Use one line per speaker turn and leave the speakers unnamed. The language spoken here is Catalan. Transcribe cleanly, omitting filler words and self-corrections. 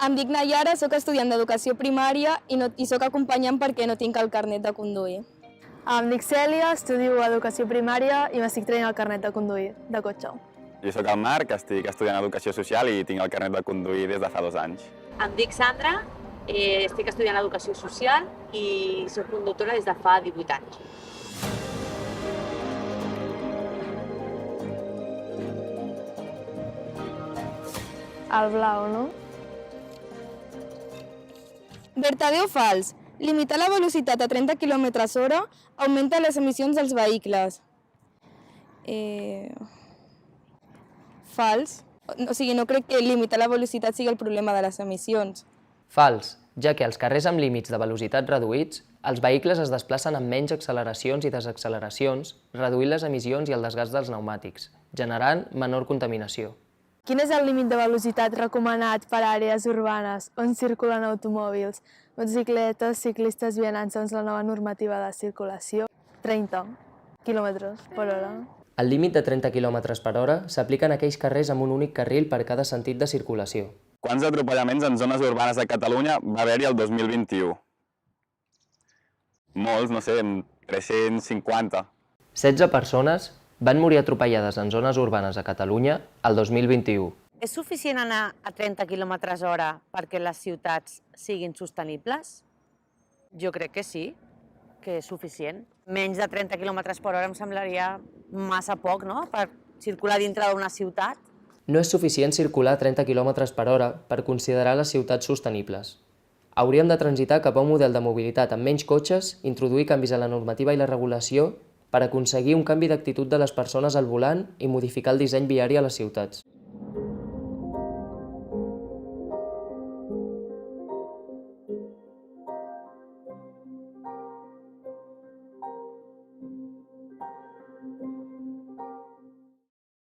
Em dic Nayara, sóc estudiant d'educació primària i sóc acompanyant perquè no tinc el carnet de conduir.
Em dic Cèlia, estudio educació primària i m'estic traient el carnet de conduir, de cotxe.
Jo sóc el Marc, estic estudiant educació social i tinc el carnet de conduir des de fa 2 anys.
Em dic Sandra, estic estudiant educació social i soc conductora des de fa 18 anys.
El blau, no?
Vertader o fals? Limitar la velocitat a 30 km/h augmenta les emissions dels vehicles. Fals. O sigui, no crec que limitar la velocitat sigui el problema de les emissions.
Fals, ja que als carrers amb límits de velocitat reduïts, els vehicles es desplacen amb menys acceleracions i desacceleracions, reduint les emissions i el desgast dels pneumàtics, generant menor contaminació.
Quin és el límit de velocitat recomanat per a àrees urbanes on circulen automòbils, motocicletes, ciclistes, vianants segons la nova normativa de circulació? 30 km/h.
El límit de 30 km/h s'aplica en aquells carrers amb un únic carril per cada sentit de circulació.
Quants atropellaments en zones urbanes de Catalunya va haver-hi el 2021? Molts, no sé, 350.
16 persones van morir atropellades en zones urbanes a Catalunya el 2021.
És suficient anar a 30 km/h perquè les ciutats siguin sostenibles? Jo crec que sí, que és suficient. Menys de 30 km/h em semblaria massa poc, no?, per circular dintre d'una ciutat.
No és suficient circular a 30 km/h per considerar les ciutats sostenibles. Hauríem de transitar cap a un model de mobilitat amb menys cotxes, introduir canvis a la normativa i la regulació per aconseguir un canvi d'actitud de les persones al volant i modificar el disseny viari a les ciutats.